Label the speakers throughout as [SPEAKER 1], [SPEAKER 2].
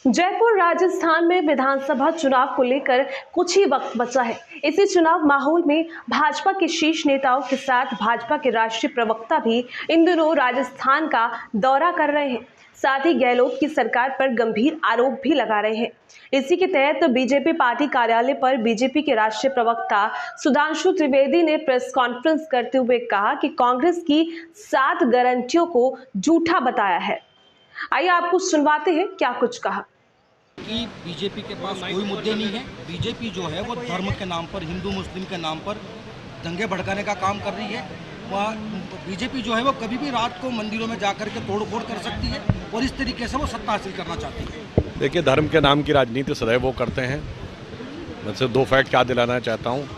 [SPEAKER 1] जयपुर राजस्थान में विधानसभा चुनाव को लेकर कुछ ही वक्त बचा है। इसी चुनाव माहौल में भाजपा के शीर्ष नेताओं के साथ भाजपा के राष्ट्रीय प्रवक्ता भी इन दिनों राजस्थान का दौरा कर रहे हैं। साथ ही गहलोत की सरकार पर गंभीर आरोप भी लगा रहे हैं। इसी के तहत बीजेपी पार्टी कार्यालय पर बीजेपी के राष्ट्रीय प्रवक्ता सुधांशु त्रिवेदी ने प्रेस कॉन्फ्रेंस करते हुए कहा कि कांग्रेस की 7 गारंटियों को झूठा बताया है। आइए आपको सुनवाते हैं क्या कुछ कहा।
[SPEAKER 2] कि बीजेपी के पास कोई मुद्दे नहीं है। बीजेपी जो है वो धर्म के नाम पर, हिंदू मुस्लिम के नाम पर दंगे भड़काने का काम कर रही है। वह बीजेपी जो है वो कभी भी रात को मंदिरों में जाकर के तोड़ फोड़ कर सकती है और इस तरीके से वो सत्ता हासिल करना चाहती है।
[SPEAKER 3] देखिए, धर्म के नाम की राजनीति सदैव वो करते हैं। मैं सिर्फ 2 फैक्ट क्या दिलाना चाहता हूँ।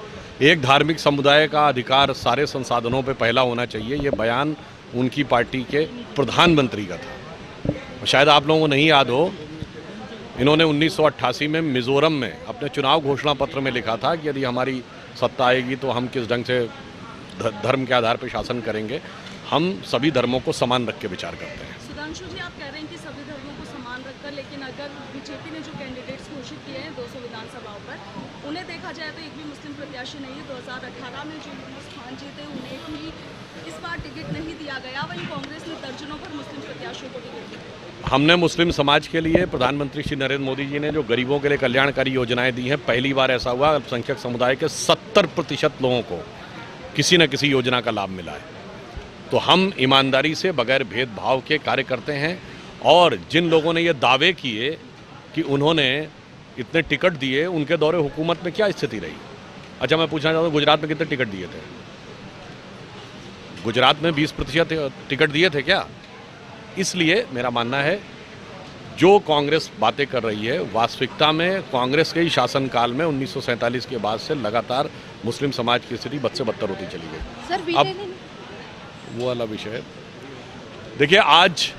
[SPEAKER 3] एक, धार्मिक समुदाय का अधिकार सारे संसाधनों पर पहला होना चाहिए। ये बयान उनकी पार्टी के प्रधानमंत्री का था। शायद आप लोगों को नहीं याद हो, इन्होंने 1988 में मिजोरम में अपने चुनाव घोषणा पत्र में लिखा था कि यदि हमारी सत्ता आएगी तो हम किस ढंग से धर्म के आधार पर शासन करेंगे। हम सभी धर्मों को समान रख के विचार करते हैं।
[SPEAKER 4] सुधांशु जी, आप कह रहे हैं कि सभी धर्मों को समान रखकर, लेकिन अगर बीजेपी ने जो कैंडिडेट्स घोषित किए हैं 200 विधानसभाओं पर, उन्हें देखा जाए तो एक भी मुस्लिम प्रत्याशी नहीं है। 2018 में जो स्थान जीते उन्हें भी इस बार टिकट नहीं दिया गया। वहीं कांग्रेस ने दर्जनों पर मुस्लिम प्रत्याशियों को टिकट दिया।
[SPEAKER 3] हमने मुस्लिम समाज के लिए, प्रधानमंत्री श्री नरेंद्र मोदी जी ने जो गरीबों के लिए कल्याणकारी योजनाएं दी हैं, पहली बार ऐसा हुआ अल्पसंख्यक समुदाय के 70% लोगों को किसी न किसी योजना का लाभ मिला है। तो हम ईमानदारी से बगैर भेदभाव के कार्य करते हैं। और जिन लोगों ने ये दावे किए कि उन्होंने इतने टिकट दिए, उनके दौरे हुकूमत में क्या स्थिति रही? अच्छा, मैं पूछना चाहता हूँ, गुजरात में कितने टिकट दिए थे? गुजरात में 20% टिकट दिए थे क्या? इसलिए मेरा मानना है, जो कांग्रेस बातें कर रही है, वास्तविकता में कांग्रेस के ही शासनकाल में 1947 के बाद से लगातार मुस्लिम समाज की स्थिति बद से बदतर होती चली गई।
[SPEAKER 4] सर,
[SPEAKER 3] अब वो वाला विषय है। देखिए, आज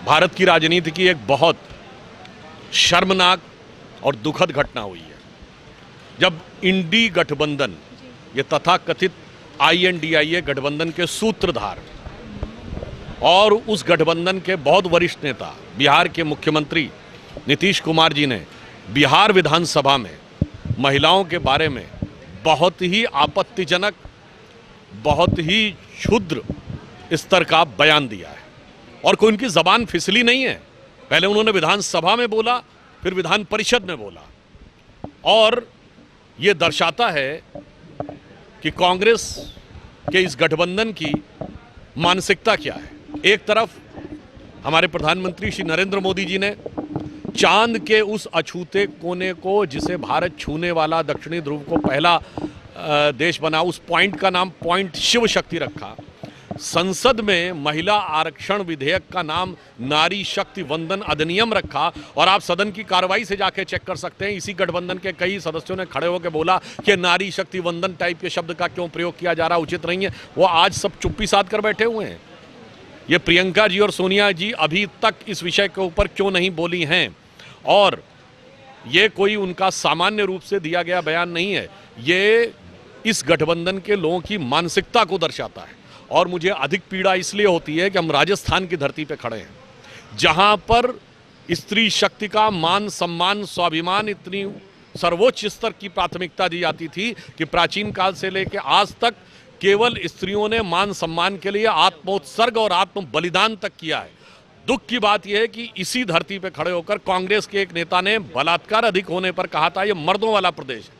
[SPEAKER 3] भारत की राजनीति की एक बहुत शर्मनाक और दुखद घटना हुई है, जब इंडी गठबंधन, ये तथाकथित INDIA गठबंधन के सूत्रधार और उस गठबंधन के बहुत वरिष्ठ नेता बिहार के मुख्यमंत्री नीतीश कुमार जी ने बिहार विधानसभा में महिलाओं के बारे में बहुत ही आपत्तिजनक, बहुत ही क्षुद्र स्तर का बयान दिया है। और कोई उनकी जबान फिसली नहीं है। पहले उन्होंने विधानसभा में बोला, फिर विधान परिषद में बोला। और ये दर्शाता है कि कांग्रेस के इस गठबंधन की मानसिकता क्या है। एक तरफ हमारे प्रधानमंत्री श्री नरेंद्र मोदी जी ने चांद के उस अछूते कोने को, जिसे भारत छूने वाला दक्षिणी ध्रुव को पहला देश बना, उस पॉइंट का नाम पॉइंट शिव शक्ति रखा। संसद में महिला आरक्षण विधेयक का नाम नारी शक्ति वंदन अधिनियम रखा। और आप सदन की कार्रवाई से जाके चेक कर सकते हैं, इसी गठबंधन के कई सदस्यों ने खड़े होकर बोला कि नारी शक्ति वंदन टाइप के शब्द का क्यों प्रयोग किया जा रहा, उचित नहीं है। वो आज सब चुप्पी साध कर बैठे हुए हैं। ये प्रियंका जी और सोनिया जी अभी तक इस विषय के ऊपर क्यों नहीं बोली हैं? और ये कोई उनका सामान्य रूप से दिया गया बयान नहीं है, ये इस गठबंधन के लोगों की मानसिकता को दर्शाता है। और मुझे अधिक पीड़ा इसलिए होती है कि हम राजस्थान की धरती पर खड़े हैं, जहां पर स्त्री शक्ति का मान सम्मान, स्वाभिमान इतनी सर्वोच्च स्तर की प्राथमिकता दी जाती थी कि प्राचीन काल से लेकर आज तक केवल स्त्रियों ने मान सम्मान के लिए आत्मोत्सर्ग और आत्म बलिदान तक किया है। दुख की बात यह है कि इसी धरती पर खड़े होकर कांग्रेस के एक नेता ने बलात्कार अधिक होने पर कहा था, ये मर्दों वाला प्रदेश है।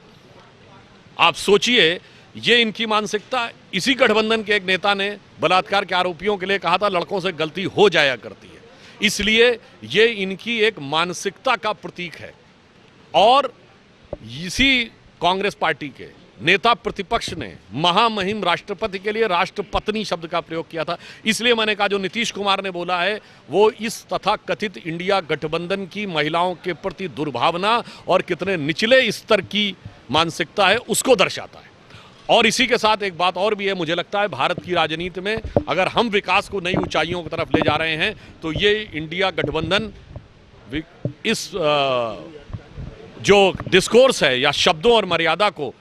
[SPEAKER 3] आप सोचिए, ये इनकी मानसिकता। इसी गठबंधन के एक नेता ने बलात्कार के आरोपियों के लिए कहा था, लड़कों से गलती हो जाया करती है। इसलिए ये इनकी एक मानसिकता का प्रतीक है। और इसी कांग्रेस पार्टी के नेता प्रतिपक्ष ने महामहिम राष्ट्रपति के लिए राष्ट्रपत्नी शब्द का प्रयोग किया था। इसलिए मैंने कहा, जो नीतीश कुमार ने बोला है वो इस तथाकथित इंडिया गठबंधन की महिलाओं के प्रति दुर्भावना और कितने निचले स्तर की मानसिकता है, उसको दर्शाता है। और इसी के साथ एक बात और भी है, मुझे लगता है भारत की राजनीति में अगर हम विकास को नई ऊंचाइयों की तरफ ले जा रहे हैं तो ये इंडिया गठबंधन इस जो डिस्कोर्स है या शब्दों और मर्यादा को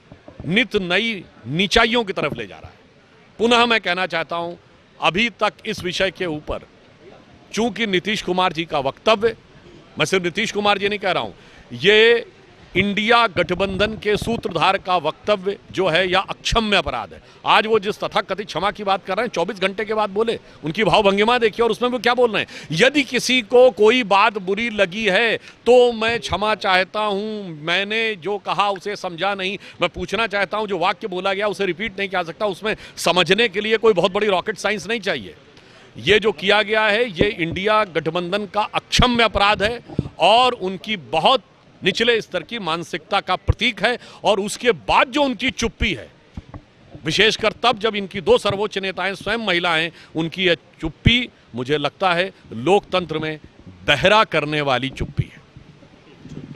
[SPEAKER 3] नित नई नीचाइयों की तरफ ले जा रहा है। पुनः मैं कहना चाहता हूं, अभी तक इस विषय के ऊपर चूंकि नीतीश कुमार जी का वक्तव्य मैं सिर्फ नीतीश कुमार जी नहीं कह रहा हूं, ये इंडिया गठबंधन के सूत्रधार का वक्तव्य जो है या अक्षम्य अपराध है। आज वो जिस तथाकथित क्षमा की बात कर रहे हैं 24 घंटे के बाद बोले, उनकी भावभंगिमा देखिए और उसमें वो क्या बोल रहे हैं। यदि किसी को कोई बात बुरी लगी है तो मैं क्षमा चाहता हूं, मैंने जो कहा उसे समझा नहीं, मैं पूछना चाहता हूं जो वाक्य बोला गया उसे रिपीट नहीं किया सकता, उसमें समझने के लिए कोई बहुत बड़ी रॉकेट साइंस नहीं चाहिए। ये जो किया गया है ये इंडिया गठबंधन का अक्षम्य अपराध है और उनकी बहुत निचले स्तर की मानसिकता का प्रतीक है। और उसके बाद जो उनकी चुप्पी है, विशेषकर तब जब इनकी दो सर्वोच्च नेताएं स्वयं महिलाएं, उनकी यह चुप्पी मुझे लगता है लोकतंत्र में बहरा करने वाली चुप्पी।